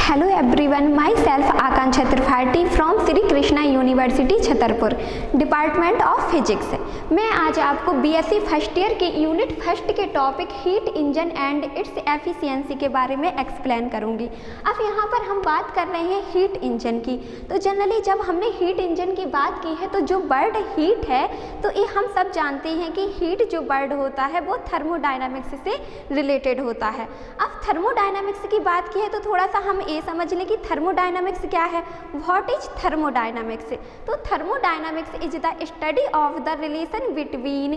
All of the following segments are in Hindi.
Hello everyone, my self Akanksha Tripathi from Shri Krishna university Chhatarpur, department of physics. मैं आज आपको बीएससी फर्स्ट ईयर के यूनिट फर्स्ट के topic heat engine and its efficiency के बारे में एक्सप्लेन करूंगी। अब यहाँ पर हम बात कर रहे हैं हीट इंजन की। तो जनरली जब हमने हीट इंजन की बात की है तो जो वर्ड हीट है तो ये हम सब जानते हैं कि हीट जो वर्ड होता है वो थर्मोडायनामिक्स से रिलेटेड होता है। अब थर्मोडायनामिक्स की बात की है तो थोड़ा सा हम ये समझ लें कि थर्मोडायनामिक्स क्या है। What is thermodynamics? तो thermodynamics is the study of the relation between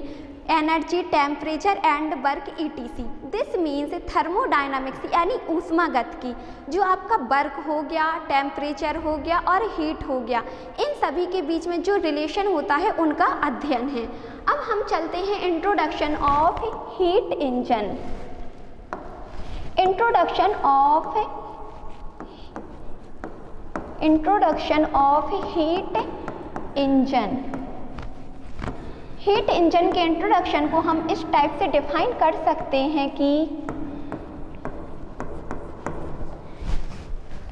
energy, temperature and work ETC. This means thermodynamics यानी ऊष्मागत की जो आपका वर्क हो गया, टेम्परेचर हो गया और हीट हो गया, इन सभी के बीच में जो रिलेशन होता है उनका अध्ययन है। अब हम चलते हैं introduction of heat engine. Introduction of heat engine. Heat engine के इंट्रोडक्शन को हम इस टाइप से डिफाइन कर सकते हैं कि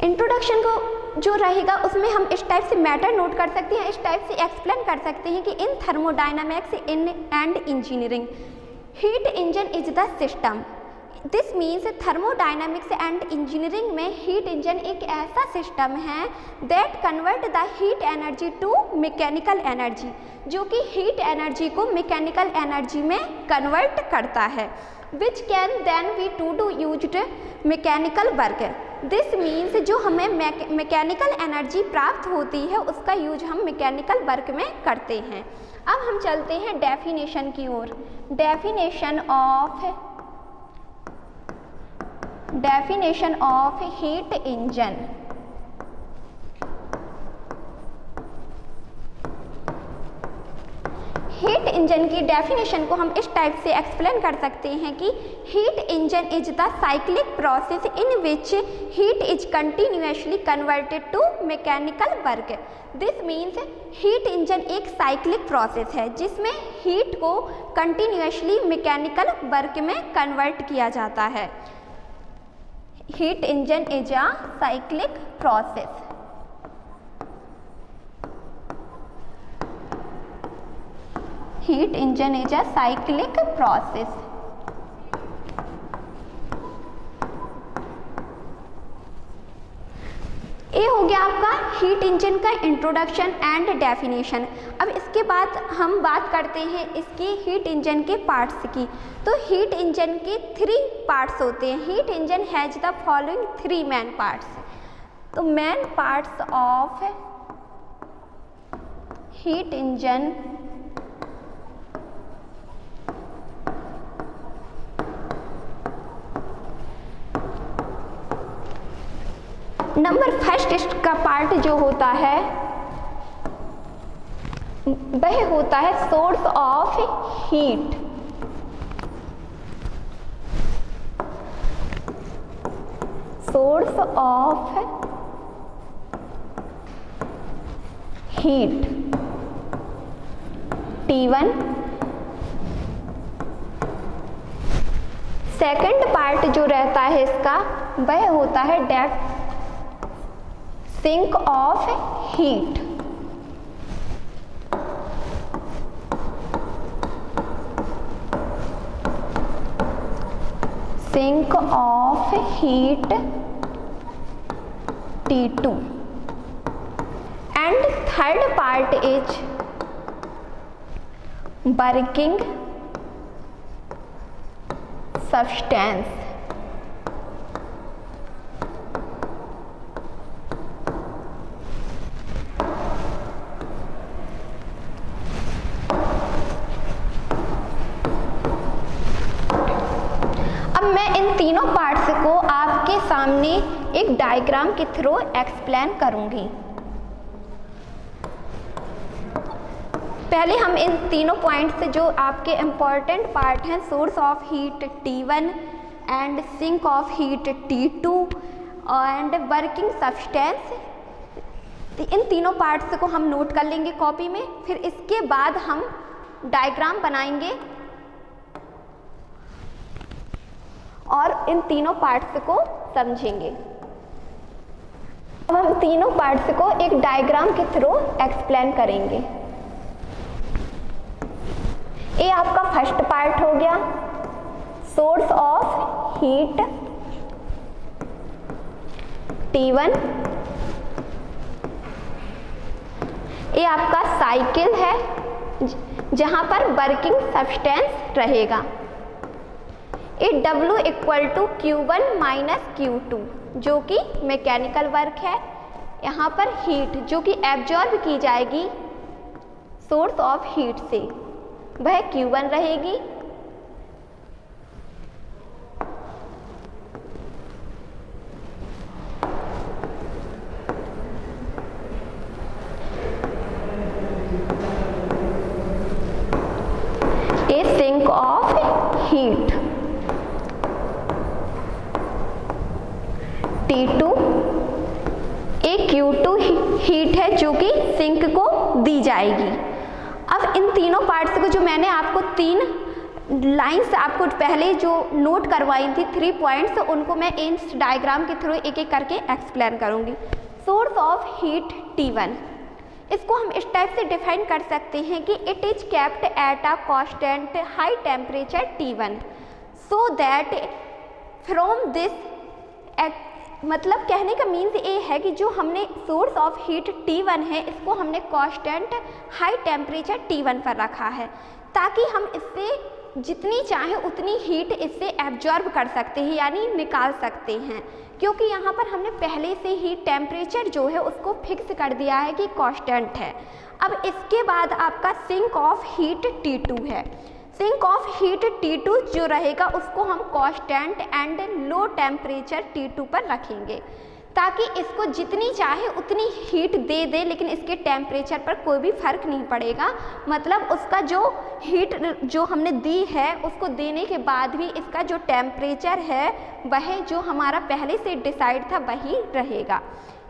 इंट्रोडक्शन को जो रहेगा उसमें हम इस टाइप से मैटर नोट कर सकते हैं, इस टाइप से एक्सप्लेन कर सकते हैं कि in thermodynamics in and engineering heat engine is the system. This means thermodynamics and engineering में हीट इंजन एक ऐसा सिस्टम है that convert the heat energy to mechanical energy, जो कि हीट एनर्जी को मैकेनिकल एनर्जी में कन्वर्ट करता है, which can then be to do used mechanical work. This means जो हमें मैकेनिकल एनर्जी प्राप्त होती है उसका यूज हम मैकेनिकल वर्क में करते हैं। अब हम चलते हैं डेफिनेशन की ओर। Definition of heat engine. Heat engine की डेफिनेशन को हम इस टाइप से एक्सप्लेन कर सकते हैं कि heat engine is the cyclic process in which heat is continuously converted to mechanical work. This means heat engine एक साइक्लिक प्रोसेस है जिसमें हीट को कंटिन्यूअसली मैकेनिकल वर्क में कन्वर्ट किया जाता है। Heat engine is a cyclic process. Heat engine is a cyclic process. ये हो गया आपका हीट इंजन का इंट्रोडक्शन एंड डेफिनेशन। अब इसके बाद हम बात करते हैं इसकी हीट इंजन के पार्ट्स की। तो हीट इंजन के 3 पार्ट्स होते हैं। Heat engine has the following 3 main parts. तो main parts of heat engine number first का पार्ट जो होता है वह होता है source of heat. Source of heat T1। Second part जो रहता है इसका वह होता है depth sink of heat. Sink of heat T2 and third part is working substance. इन तीनों पार्ट्स को आपके सामने एक डायग्राम के थ्रू एक्सप्लेन करूंगी। पहले हम इन तीनों पॉइंट्स जो आपके इम्पॉर्टेंट पार्ट हैं, source of heat T1 and sink of heat T2 and working substance, इन तीनों पार्ट्स को हम नोट कर लेंगे कॉपी में। फिर इसके बाद हम डायग्राम बनाएंगे और इन तीनों पार्ट्स को समझेंगे। अब हम तीनों पार्ट्स को एक डायग्राम के थ्रू एक्सप्लेन करेंगे। ये आपका फर्स्ट पार्ट हो गया, सोर्स ऑफ हीट T1। ये आपका साइकिल है जहां पर वर्किंग सब्सटेंस रहेगा। ये W equal to Q1 minus Q2 जो कि मैकेनिकल वर्क है। यहाँ पर हीट जो कि एब्जॉर्ब की जाएगी सोर्स ऑफ हीट से वह Q1 रहेगी। ए सिंक ऑफ हीट T2। एक Q2 हीट है जो कि सिंक को दी जाएगी। अब इन तीनों पार्ट्स को जो मैंने आपको तीन लाइंस आपको पहले जो नोट करवाई थी 3 पॉइंट्स, उनको मैं इस डायग्राम के थ्रू एक एक करके एक्सप्लेन करूंगी। सोर्स ऑफ हीट T1, इसको हम इस टाइप से डिफाइन कर सकते हैं कि it is kept at a constant high temperature T1 so that from this, मतलब कहने का मीन्स ये है कि जो हमने सोर्स ऑफ हीट T1 है इसको हमने कांस्टेंट हाई टेम्परेचर T1 पर रखा है ताकि हम इससे जितनी चाहे उतनी हीट इससे एब्जॉर्ब कर सकते हैं यानी निकाल सकते हैं, क्योंकि यहाँ पर हमने पहले से ही टेम्परेचर जो है उसको फिक्स कर दिया है कि कांस्टेंट है। अब इसके बाद आपका सिंक ऑफ हीट T2 है। सिंक ऑफ हीट T2 जो रहेगा उसको हम constant and low temperature T2 पर रखेंगे ताकि इसको जितनी चाहे उतनी हीट दे दे, लेकिन इसके टेम्परेचर पर कोई भी फर्क नहीं पड़ेगा। मतलब उसका जो हीट जो हमने दी है उसको देने के बाद भी इसका जो टेम्परेचर है वह जो हमारा पहले से डिसाइड था वही रहेगा।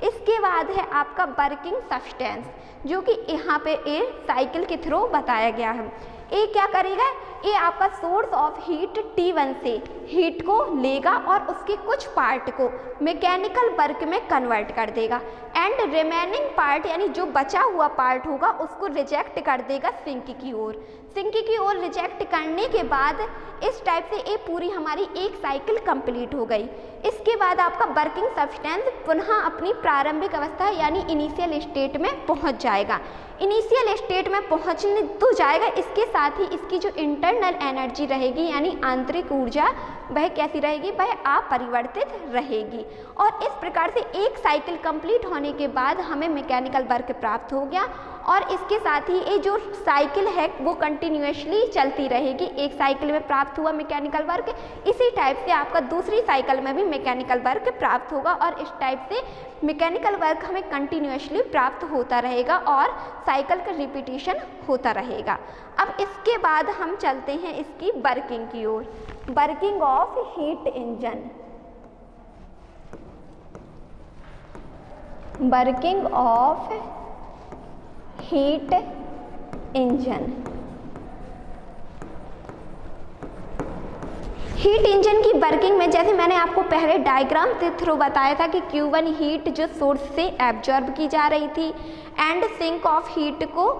इसके बाद है आपका वर्किंग सब्सटेंस जो कि यहाँ पे ए साइकिल के थ्रू बताया गया है। ये क्या करेगा, ये आपका सोर्स ऑफ हीट T1 से हीट को लेगा और उसके कुछ पार्ट को मैकेनिकल वर्क में कन्वर्ट कर देगा एंड रिमेनिंग पार्ट यानी जो बचा हुआ पार्ट होगा उसको रिजेक्ट कर देगा सिंक की ओर। सिंक की ओर रिजेक्ट करने के बाद इस टाइप से ये पूरी हमारी एक साइकिल कंप्लीट हो गई। इसके बाद आपका वर्किंग सब्सटेंस पुनः अपनी प्रारंभिक अवस्था यानी इनिशियल स्टेट में पहुंच जाएगा। इनिशियल स्टेट में पहुंचने तो जाएगा, इसके साथ ही इसकी जो इंटरनल एनर्जी रहेगी यानी आंतरिक ऊर्जा वह कैसी रहेगी, वह अपरिवर्तित रहेगी। और इस प्रकार से एक साइकिल कंप्लीट होने के बाद हमें मैकेनिकल वर्क प्राप्त हो गया और इसके साथ ही ये जो साइकिल है वो कंटिन्यूअसली चलती रहेगी। एक साइकिल में प्राप्त हुआ मैकेनिकल वर्क, इसी टाइप से आपका दूसरी साइकिल में भी मैकेनिकल वर्क प्राप्त होगा और इस टाइप से मैकेनिकल वर्क हमें कंटिन्यूअसली प्राप्त होता रहेगा और साइकिल का रिपीटिशन होता रहेगा। अब इसके बाद हम चलते हैं इसकी वर्किंग की ओर। Working of heat engine. Working of heat engine. Heat engine की वर्किंग में जैसे मैंने आपको पहले डायग्राम के थ्रू बताया था कि Q1 हीट जो सोर्स से एब्जॉर्ब की जा रही थी एंड सिंक ऑफ हीट को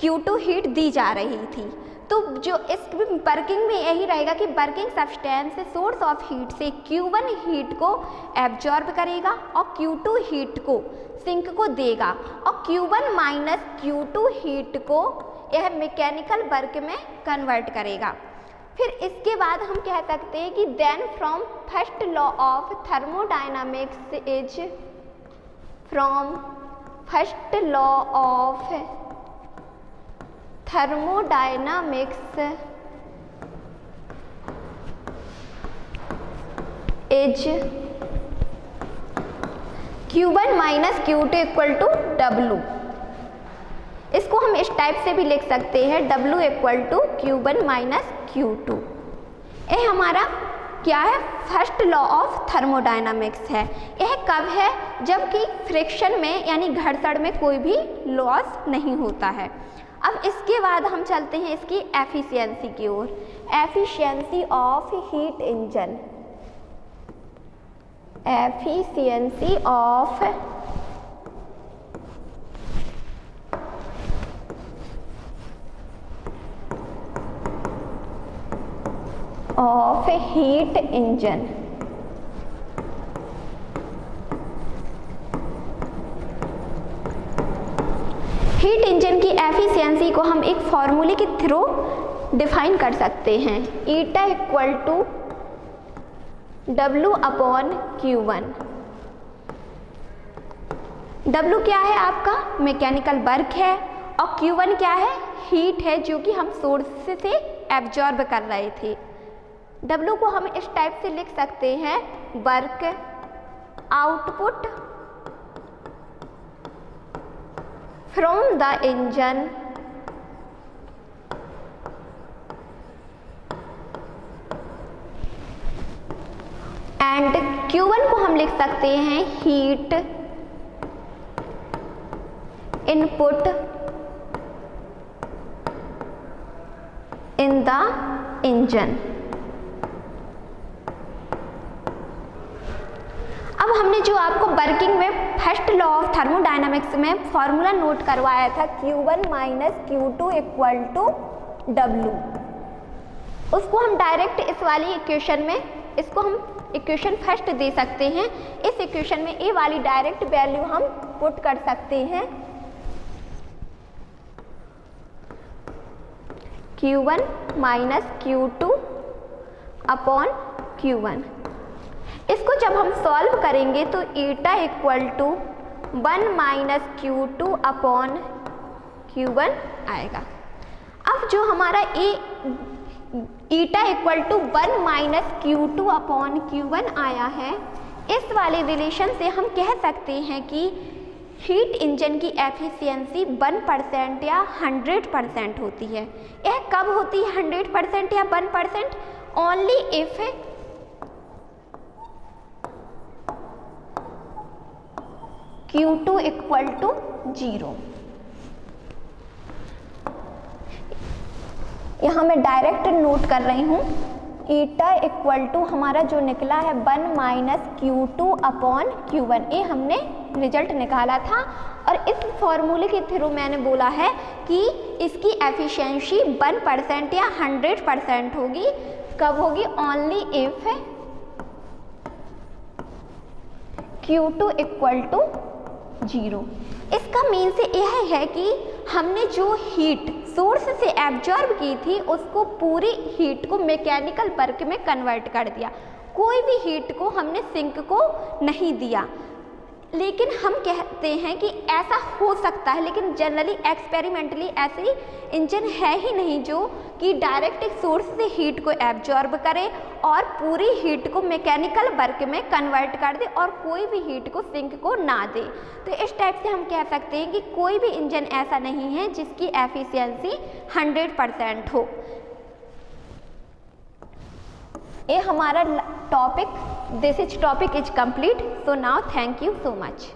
Q2 हीट दी जा रही थी। तो जो इस वर्किंग में यही रहेगा कि working substance source of heat से Q1 हीट को एब्जॉर्ब करेगा और Q2 हीट को सिंक को देगा और Q1 माइनस Q2 हीट को यह मैकेनिकल वर्क में कन्वर्ट करेगा। फिर इसके बाद हम कह सकते हैं कि then from first law of thermodynamics is from first law of thermodynamics is Q1 minus Q2 equal to W। इसको हम इस टाइप से भी लिख सकते हैं W equal to Q1 minus Q2। यह हमारा क्या है, फर्स्ट लॉ ऑफ थर्मोडायनामिक्स है। यह कब है, जबकि फ्रिक्शन में यानी घर्षण में कोई भी लॉस नहीं होता है। अब इसके बाद हम चलते हैं इसकी एफिशिएंसी की ओर। Efficiency of heat engine. Efficiency of of heat engine. Heat engine की एफिशिएंसी को हम एक फॉर्मूले के थ्रू डिफाइन कर सकते हैं, eta equal to W upon Q1। W क्या है आपका मैकेनिकल वर्क है और Q1 क्या है, हीट है जो कि हम सोर्स से एब्जॉर्ब कर रहे थे। W को हम इस टाइप से लिख सकते हैं, work output from the engine and Q1 को हम लिख सकते हैं, heat input in the engine. अब हमने जो आपको वर्किंग में फर्स्ट लॉ ऑफ थर्मोडायनामिक्स में फॉर्मूला नोट करवाया था, Q1 minus Q2 equal to W, उसको हम डायरेक्ट इस वाली इक्वेशन में, इसको हम इक्वेशन फर्स्ट दे सकते हैं। इस इक्वेशन में ए वाली डायरेक्ट वैल्यू हम पुट कर सकते हैं, Q1 minus Q2 upon Q1। इसको जब हम सॉल्व करेंगे तो eta equal to 1 minus Q2 upon Q1 आएगा। अब जो हमारा eta equal to 1 minus Q2 upon Q1 आया है, इस वाले रिलेशन से हम कह सकते हैं कि हीट इंजन की एफिशिएंसी 1% या 100% होती है। यह कब होती है 100% या 1%? Only if Q2 equal to 0। यहाँ मैं डायरेक्ट नोट कर रही हूँ, ईटा इक्वल टू हमारा जो निकला है 1 माइनस Q2 अपॉन Q1, ये हमने रिजल्ट निकाला था। और इस फॉर्मूले के थ्रू मैंने बोला है कि इसकी एफिशिएंसी 1% या 100% होगी। कब होगी? Only if Q2 equal to 0। इसका मीन्स यह है कि हमने जो हीट सोर्स से एब्जॉर्ब की थी उसको पूरी हीट को मैकेनिकल वर्क में कन्वर्ट कर दिया। कोई भी हीट को हमने सिंक को नहीं दिया। लेकिन हम कहते हैं कि ऐसा हो सकता है, लेकिन जनरली एक्सपेरिमेंटली ऐसे इंजन है ही नहीं जो कि डायरेक्ट एक सोर्स से हीट को एब्जॉर्ब करे और पूरी हीट को मैकेनिकल वर्क में कन्वर्ट कर दे और कोई भी हीट को सिंक को ना दे। तो इस टाइप से हम कह सकते हैं कि कोई भी इंजन ऐसा नहीं है जिसकी एफिशिएंसी 100% हो। ये हमारा topic, this is topic is complete. So now thank you so much.